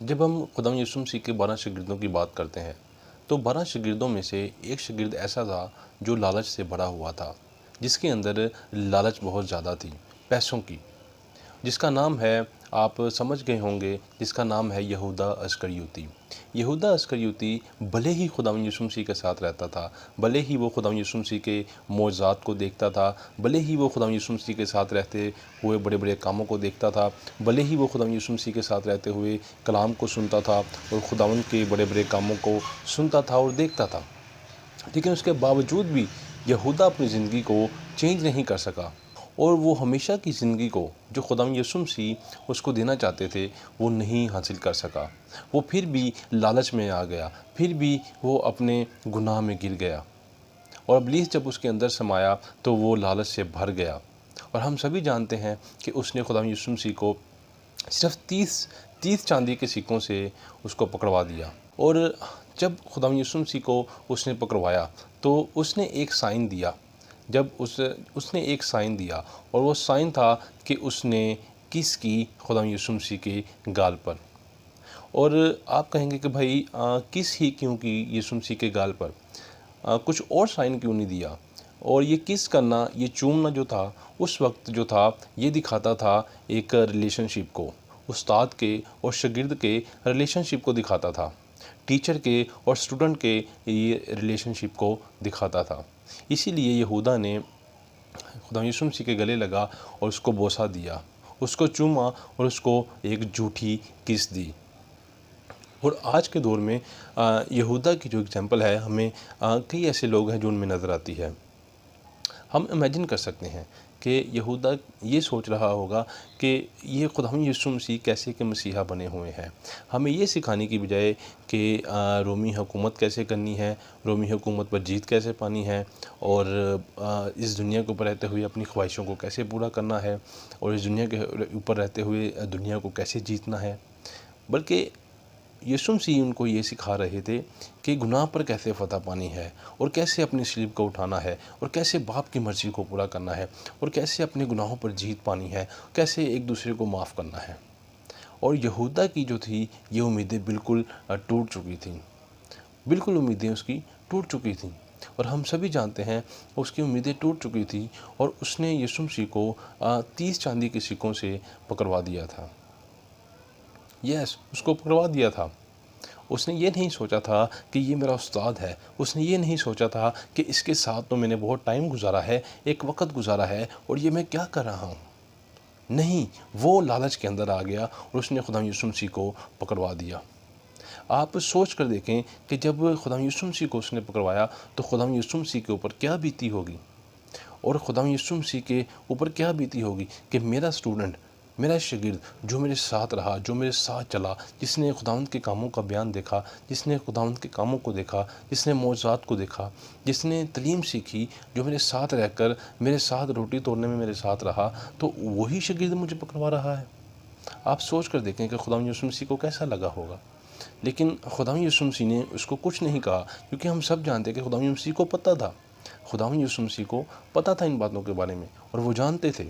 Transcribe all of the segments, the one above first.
जब हम खुदा यीशु मसीह के 12 शागिर्दों की बात करते हैं तो 12 शागिर्दों में से एक शागिर्द ऐसा था जो लालच से भरा हुआ था, जिसके अंदर लालच बहुत ज़्यादा थी, पैसों की, जिसका नाम है, आप समझ गए होंगे, जिसका नाम है यहूदा अस्करियोती। यहूदा अस्करियोती भले ही खुदा यीशु मसीह के साथ रहता था, भले ही वो खुदा यीशु मसीह के मौज़ात को देखता था, भले ही वो खुदा यीशु मसीह के साथ रहते हुए बड़े बड़े कामों को देखता था, भले ही वो खुदा यीशु मसीह के साथ रहते हुए कलाम को सुनता था और खुदावंद के बड़े बड़े कामों को सुनता था और देखता था, लेकिन उसके बावजूद भी यहूदा अपनी ज़िंदगी को चेंज नहीं कर सका और वो हमेशा की ज़िंदगी को जो खुदा यीशु मसीह उसको देना चाहते थे वो नहीं हासिल कर सका। वो फिर भी लालच में आ गया, फिर भी वो अपने गुनाह में गिर गया और इब्लीस जब उसके अंदर समाया तो वो लालच से भर गया। और हम सभी जानते हैं कि उसने खुदा यीशु मसीह को सिर्फ 30 चांदी के सिक्कों से उसको पकड़वा दिया। और जब खुदा यीशु मसीह को उसने पकड़वाया तो उसने एक साइन दिया। जब उसने एक साइन दिया और वो साइन था कि उसने किस की खुदा यीशु मसीह के गाल पर। और आप कहेंगे कि भाई किस ही क्यों की यीशु मसीह के गाल पर, कुछ और साइन क्यों नहीं दिया। और ये किस करना, ये चूमना जो था उस वक्त जो था, ये दिखाता था एक रिलेशनशिप को, उस्ताद के और शागिर्द के रिलेशनशिप को दिखाता था, टीचर के और स्टूडेंट के ये रिलेशनशिप को दिखाता था। इसीलिए यहूदा ने खुदा यीशु मसीह के गले लगा और उसको बोसा दिया, उसको चूमा और उसको एक झूठी किस दी। और आज के दौर में यहूदा की जो एग्जांपल है, हमें कई ऐसे लोग हैं जो उनमें नज़र आती है। हम इमेजिन कर सकते हैं कि यहूदा ये सोच रहा होगा कि ये खुदा यीशु मसीह कैसे के मसीहा बने हुए हैं, हमें ये सिखाने की बजाय कि रोमी हुकूमत कैसे करनी है, रोमी हुकूमत पर जीत कैसे पानी है और इस दुनिया के ऊपर रहते हुए अपनी ख्वाहिशों को कैसे पूरा करना है और इस दुनिया के ऊपर रहते हुए दुनिया को कैसे जीतना है, बल्कि यीशु मसीह उनको ये सिखा रहे थे कि गुनाह पर कैसे फ़तह पानी है और कैसे अपनी स्लीब को उठाना है और कैसे बाप की मर्ज़ी को पूरा करना है और कैसे अपने गुनाहों पर जीत पानी है, कैसे एक दूसरे को माफ़ करना है। और यहूदा की जो थी ये उम्मीदें बिल्कुल टूट चुकी थीं, बिल्कुल उम्मीदें उसकी टूट चुकी थीं। और हम सभी जानते हैं उसकी उम्मीदें टूट चुकी थी और उसने यीशु मसीह को 30 चांदी के सिक्कों से पकड़वा दिया था। उसको पकड़वा दिया था। उसने ये नहीं सोचा था कि ये मेरा उस्ताद है, उसने ये नहीं सोचा था कि इसके साथ तो मैंने बहुत टाइम गुजारा है, एक वक्त गुजारा है और ये मैं क्या कर रहा हूँ। नहीं, वो लालच के अंदर आ गया और उसने खुदा यीशु मसीह को पकड़वा दिया। आप सोच कर देखें कि जब खुदा यीशु मसीह को उसने पकड़वाया तो खुदा यीशु मसीह के ऊपर क्या बीती होगी और खुदा यीशु मसीह के ऊपर क्या बीती होगी कि मेरा स्टूडेंट, मेरा शागिर्द जो मेरे साथ रहा, जो मेरे साथ चला, जिसने खुदावंद के कामों का बयान देखा, जिसने खुदावंद के कामों को देखा, जिसने मौजज़ात को देखा, जिसने तलीम सीखी, जो मेरे साथ रहकर मेरे साथ रोटी तोड़ने में मेरे साथ रहा, तो वही शागिर्द मुझे पकड़वा रहा है। आप सोच कर देखें कि खुदा यीशु मसीह को कैसा लगा होगा। लेकिन खुदा यीशु मसीह ने उसको कुछ नहीं कहा, क्योंकि हम सब जानते हैं कि खुदा यीशु मसीह को पता था, खुदा यीशु मसीह को पता था इन बातों के बारे में और वो जानते थे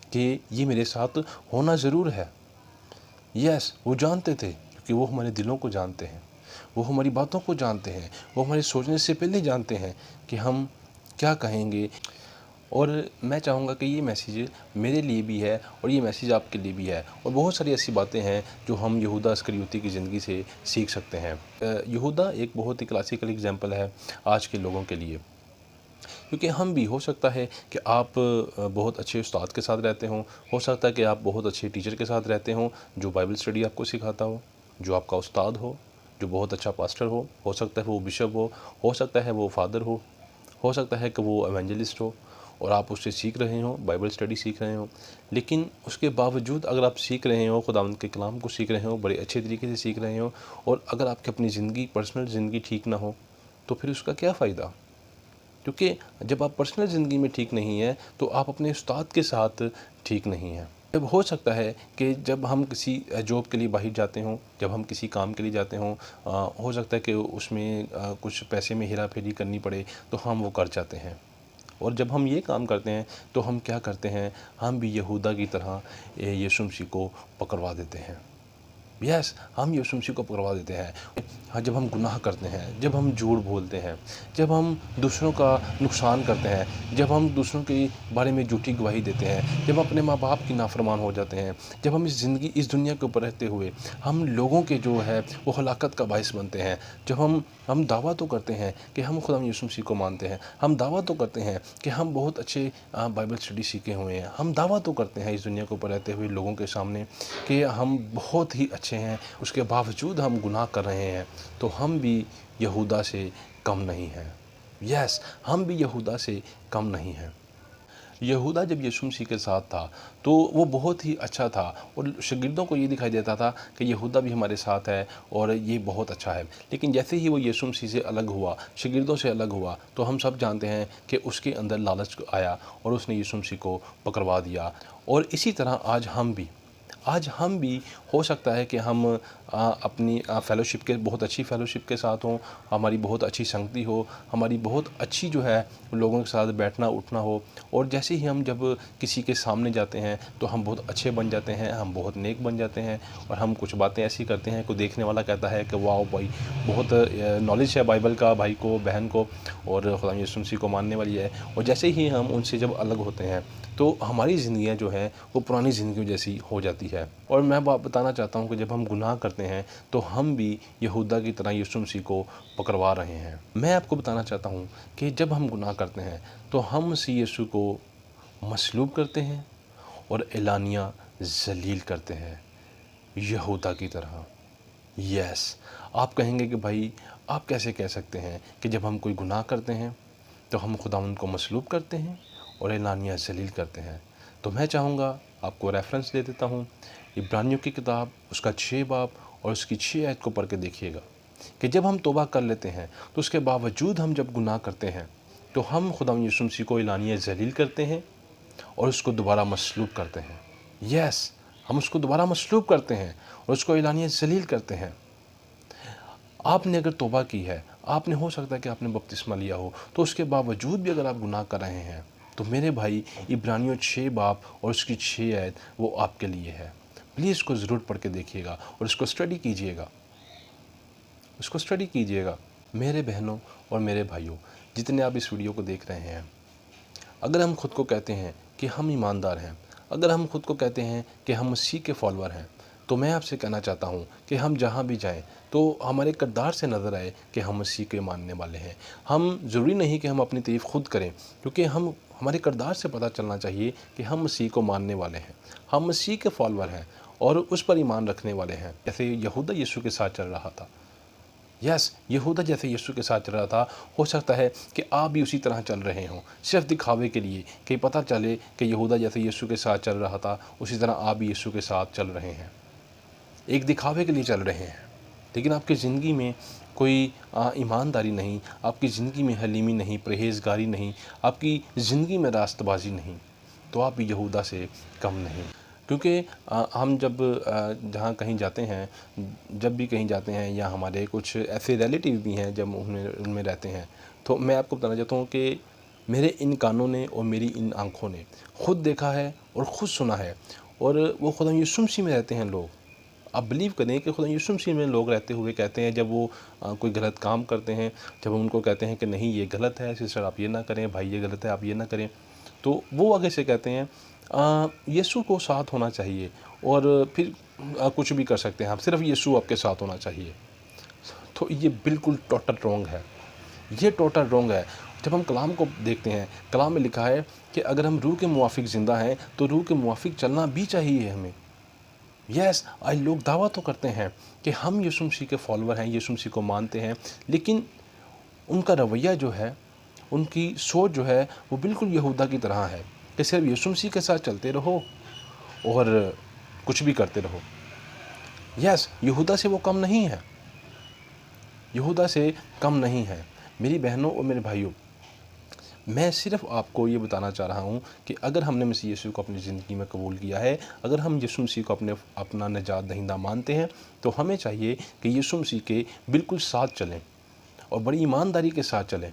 कि ये मेरे साथ होना ज़रूर है। वो जानते थे, क्योंकि वो हमारे दिलों को जानते हैं, वो हमारी बातों को जानते हैं, वो हमारे सोचने से पहले जानते हैं कि हम क्या कहेंगे। और मैं चाहूँगा कि ये मैसेज मेरे लिए भी है और ये मैसेज आपके लिए भी है और बहुत सारी ऐसी बातें हैं जो हम यहूदा अस्करियोती की ज़िंदगी से सीख सकते हैं। यहूदा एक बहुत ही क्लासिकल एग्जांपल है आज के लोगों के लिए, क्योंकि हम भी, हो सकता है कि आप बहुत अच्छे उस्ताद के साथ रहते हों, हो सकता है कि आप बहुत अच्छे टीचर के साथ रहते हों जो बाइबल स्टडी आपको सिखाता जो आपका उस्ताद जो बहुत अच्छा पास्टर हो सकता है वो बिशप हो सकता है वो फादर हो सकता है कि वो एवेंजलिस्ट और आप उससे सीख रहे हो, बाइबल स्टडी सीख रहे हो। लेकिन उसके बावजूद अगर आप सीख रहे हो, खुदावंद के कलाम को सीख रहे हो, बड़े अच्छे तरीके से सीख रहे हो, और अगर आपकी अपनी ज़िंदगी, पर्सनल ज़िंदगी ठीक ना हो तो फिर उसका क्या फ़ायदा। क्योंकि जब आप पर्सनल ज़िंदगी में ठीक नहीं हैं तो आप अपने उस्ताद के साथ ठीक नहीं हैं। जब हो सकता है कि जब हम किसी जॉब के लिए बाहर जाते हों, जब हम किसी काम के लिए जाते हों, हो सकता है कि उसमें कुछ पैसे में हेरा फेरी करनी पड़े तो हम वो कर जाते हैं। और जब हम ये काम करते हैं तो हम क्या करते हैं, हम भी यहूदा की तरह यीशु मसीह को पकड़वा देते हैं। यस, हम यीशु मसीह को पकड़वा देते हैं। हाँ, जब हम गुनाह करते हैं, जब हम झूठ बोलते हैं, जब हम दूसरों का नुकसान करते हैं, जब हम दूसरों के बारे में झूठी गवाही देते हैं, जब अपने माँ बाप की नाफरमान हो जाते हैं, जब हम इस दुनिया के ऊपर रहते हुए हम लोगों के जो है वो हलाकत का बायस बनते हैं, जब हम दावा तो करते हैं कि हम खुदा यीशु मसीह को मानते हैं, हम दावा तो करते हैं कि हम बहुत अच्छे बाइबल स्टडी सीखे हुए हैं, हम दावा तो करते हैं इस दुनिया के ऊपर रहते हुए लोगों के सामने कि हम बहुत ही अच्छे हैं, उसके बावजूद हम गुनाह कर रहे हैं, तो हम भी यहूदा से कम नहीं हैं। यस, हम भी यहूदा से कम नहीं हैं। यहूदा जब यीशु मसीह के साथ था तो वो बहुत ही अच्छा था और शागिर्दों को ये दिखाई देता था कि यहूदा भी हमारे साथ है और ये बहुत अच्छा है। लेकिन जैसे ही वो यीशु मसीह से अलग हुआ, शागिर्दों से अलग हुआ, तो हम सब जानते हैं कि उसके अंदर लालच आया और उसने यीशु मसीह को पकड़वा दिया। और इसी तरह आज हम भी हो सकता है कि हम अपनी फ़ेलोशिप के बहुत अच्छी फ़ेलोशिप के साथ हों, हमारी बहुत अच्छी संगति हो, हमारी बहुत अच्छी जो है लोगों के साथ बैठना उठना हो, और जैसे ही हम जब किसी के सामने जाते हैं तो हम बहुत अच्छे बन जाते हैं, हम बहुत नेक बन जाते हैं और हम कुछ बातें ऐसी करते हैं कोई देखने वाला कहता है कि वाह भाई, बहुत नॉलेज है बाइबल का भाई को, बहन को, और खुदा यीशु मसीह को मानने वाली है। और जैसे ही हम उनसे जब अलग होते हैं तो हमारी ज़िंदगियाँ जो हैं वो पुरानी ज़िंदगियों जैसी हो जाती है। और मैं बताना चाहता हूँ कि जब हम गुनाह करते हैं तो हम भी यहूदा की तरह यीशु मसीह को पकड़वा रहे हैं। मैं आपको बताना चाहता हूँ कि जब हम गुनाह करते हैं तो हम मसीह यीशु को मसलूब करते हैं और एलानिया जलील करते हैं यहूदा की तरह। यस, आप कहेंगे कि भाई आप कैसे कह सकते हैं कि जब हम कोई गुनाह करते हैं तो हम खुदावंद को मसलूब करते हैं और एलानिया जलील करते हैं। तो मैं चाहूँगा आपको रेफरेंस दे देता हूँ, इब्रानियों की किताब उसका 6 बाब और उसकी 6 आयत को पढ़ के देखिएगा कि जब हम तौबा कर लेते हैं तो उसके बावजूद हम जब गुनाह करते हैं तो हम खुदावंद यीशु मसीह को एलानिया जलील करते हैं और उसको दोबारा मसलूब करते हैं। यस, हम उसको दोबारा मसलूब करते हैं और उसको एलानिया जलील करते हैं। आपने अगर तौबा की है, आपने हो सकता है कि आपने बपतिस्मा लिया हो, तो उसके बावजूद भी अगर आप गुनाह कर रहे हैं तो मेरे भाई इब्रानियों 6 बाब और उसकी 6 आयत वो आपके लिए है। प्लीज़ इसको ज़रूर पढ़ के देखिएगा और इसको स्टडी कीजिएगा। मेरे बहनों और मेरे भाइयों, जितने आप इस वीडियो को देख रहे हैं, अगर हम खुद को कहते हैं कि हम ईमानदार हैं, अगर हम खुद को कहते हैं कि हम मसीह के फॉलोअर हैं, तो मैं आपसे कहना चाहता हूँ कि हम जहाँ भी जाएं तो हमारे किरदार से नज़र आए कि हम मसीह के मानने वाले हैं। हम ज़रूरी नहीं कि हम अपनी तारीफ़ खुद करें, क्योंकि हमारे किरदार से पता चलना चाहिए कि हम मसीह को मानने वाले हैं, हम मसीह के फॉलोअर हैं और उस पर ईमान रखने वाले हैं। जैसे यहूदा यीशु के साथ चल रहा था। यस, यहूदा जैसे यीशु के साथ चल रहा था, हो सकता है कि आप भी उसी तरह चल रहे हों, सिर्फ दिखावे के लिए कि पता चले कि यहूदा जैसे यीशु के साथ चल रहा था उसी तरह आप भी यीशु के साथ चल रहे हैं, एक दिखावे के लिए चल रहे हैं। लेकिन आपकी ज़िंदगी में कोई ईमानदारी नहीं, आपकी ज़िंदगी में हलीमी नहीं, परहेज़गारी नहीं, आपकी ज़िंदगी में रास्तबाजी नहीं, तो आप भी यहूदा से कम नहीं। क्योंकि हम जब जहाँ कहीं जाते हैं, जब भी कहीं जाते हैं, या हमारे कुछ ऐसे रिलेटिव भी हैं जब उनमें रहते हैं, तो मैं आपको बताना चाहता हूँ कि मेरे इन कानों ने और मेरी इन आँखों ने खुद देखा है और ख़ुद सुना है। और वो खुदा यीशु मसीह में रहते हैं लोग, आप बिलीव करें कि खुदा यीशु मसीह में लोग रहते हुए कहते हैं, जब वो कोई गलत काम करते हैं, जब हम उनको कहते हैं कि नहीं ये गलत है, सिस्टर आप ये ना करें, भाई ये गलत है आप ये ना करें, तो वो आगे से कहते हैं यीशु को साथ होना चाहिए और फिर कुछ भी कर सकते हैं आप, सिर्फ यीशु आपके साथ होना चाहिए। तो ये बिल्कुल टोटल रॉन्ग है, ये टोटल रॉन्ग है। जब हम कलाम को देखते हैं, कलाम में लिखा है कि अगर हम रूह के मुवाफिक ज़िंदा हैं तो रूह के मुवाफिक चलना भी चाहिए हमें। यस, आज लोग दावा तो करते हैं कि हम यीशु मसीह के फॉलोअर हैं, यीशु मसीह को मानते हैं, लेकिन उनका रवैया जो है, उनकी सोच जो है वो बिल्कुल यहूदा की तरह है कि सिर्फ यीशु मसीह के साथ चलते रहो और कुछ भी करते रहो। यस, यहूदा से वो कम नहीं है, यहूदा से कम नहीं है। मेरी बहनों और मेरे भाइयों, मैं सिर्फ आपको ये बताना चाह रहा हूँ कि अगर हमने मसीह यीशु को अपनी ज़िंदगी में कबूल किया है, अगर हम यीशु मसीह को अपना निजात दहिंदा मानते हैं, तो हमें चाहिए कि यीशु मसीह के बिल्कुल साथ चलें और बड़ी ईमानदारी के साथ चलें।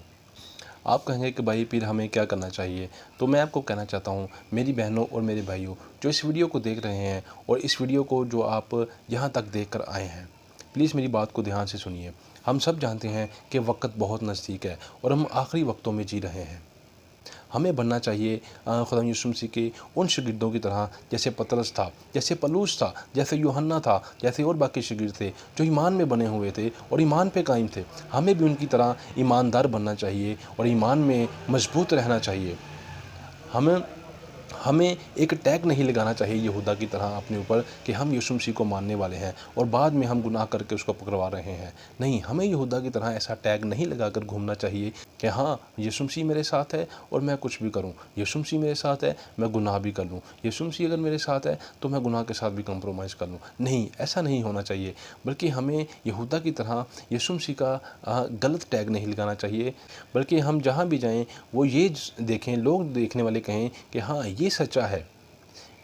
आप कहेंगे कि भाई फिर हमें क्या करना चाहिए, तो मैं आपको कहना चाहता हूँ मेरी बहनों और मेरे भाइयों जो इस वीडियो को देख रहे हैं और इस वीडियो को जो आप यहाँ तक देख कर आए हैं, प्लीज़ मेरी बात को ध्यान से सुनिए। हम सब जानते हैं कि वक्त बहुत नज़दीक है और हम आखिरी वक्तों में जी रहे हैं। हमें बनना चाहिए खुदा यीशु मसीह के उन शागिर्दों की तरह, जैसे पतरस था, जैसे पलूस था, जैसे यूहन्ना था, जैसे और बाकी शागिर्द थे जो ईमान में बने हुए थे और ईमान पे कायम थे। हमें भी उनकी तरह ईमानदार बनना चाहिए और ईमान में मजबूत रहना चाहिए। हमें हमें एक टैग नहीं लगाना चाहिए यहूदा की तरह अपने ऊपर कि हम यीशु मसीह को मानने वाले हैं और बाद में हम गुनाह करके उसको पकड़वा रहे हैं। नहीं, हमें यहूदा की तरह ऐसा टैग नहीं लगाकर घूमना चाहिए कि हाँ यीशु मसीह मेरे साथ है और मैं कुछ भी करूं, यीशु मसीह मेरे साथ है मैं गुनाह भी कर लूं, यीशु मसीह अगर मेरे साथ है तो मैं गुनाह के साथ भी कंप्रोमाइज़ कर लूं। नहीं, ऐसा नहीं होना चाहिए, बल्कि हमें यहूदा की तरह यीशु मसीह का गलत टैग नहीं लगाना चाहिए, बल्कि हम जहाँ भी जाएँ वो ये देखें, लोग देखने वाले कहें कि हाँ ये सच्चा है,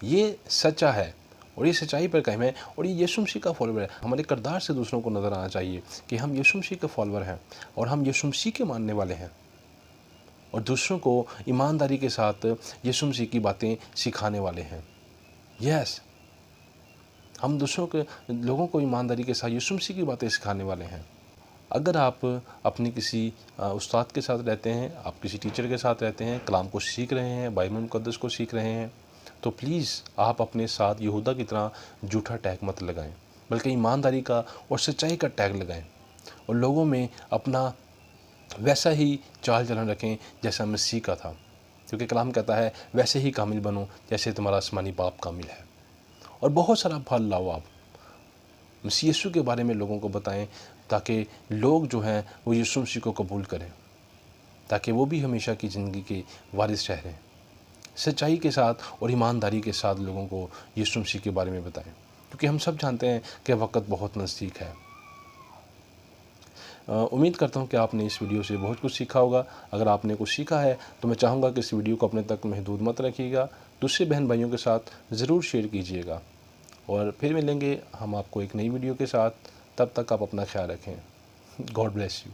ये सच्चा है और ये सच्चाई पर कायम है और ये यीशु मसीह का फॉलोवर है। हमारे किरदार से दूसरों को नज़र आना चाहिए कि हम यीशु मसीह के फॉलोवर हैं और हम यीशु मसीह के मानने वाले हैं और दूसरों को ईमानदारी के साथ यीशु मसीह की बातें सिखाने वाले हैं। यस, हम दूसरों के लोगों को ईमानदारी के साथ यीशु मसीह की बातें सिखाने वाले हैं। अगर आप अपनी किसी उस्ताद के साथ रहते हैं, आप किसी टीचर के साथ रहते हैं, कलाम को सीख रहे हैं, बाइबल मुक़द्दस को सीख रहे हैं, तो प्लीज़ आप अपने साथ यहूदा की तरह झूठा टैग मत लगाएं, बल्कि ईमानदारी का और सच्चाई का टैग लगाएं और लोगों में अपना वैसा ही चाल चलन रखें जैसा मसीह का था, क्योंकि कलाम कहता है वैसे ही कामिल बनो जैसे तुम्हारा आसमानी बाप कामिल है। और बहुत सारा फल लाओ, आप मसीह यीशु के बारे में लोगों को बताएं ताकि लोग जो हैं वो यीशु मसीह को कबूल करें, ताकि वो भी हमेशा की ज़िंदगी के वारिस ठहरें। सच्चाई के साथ और ईमानदारी के साथ लोगों को यीशु मसीह के बारे में बताएं, क्योंकि हम सब जानते हैं कि वक्त बहुत नज़दीक है। उम्मीद करता हूँ कि आपने इस वीडियो से बहुत कुछ सीखा होगा। अगर आपने कुछ सीखा है तो मैं चाहूँगा कि इस वीडियो को अपने तक महदूद मत रखिएगा, दूसरे बहन भाइयों के साथ ज़रूर शेयर कीजिएगा और फिर मिलेंगे हम आपको एक नई वीडियो के साथ। तब तक आप अपना ख्याल रखें। God bless you.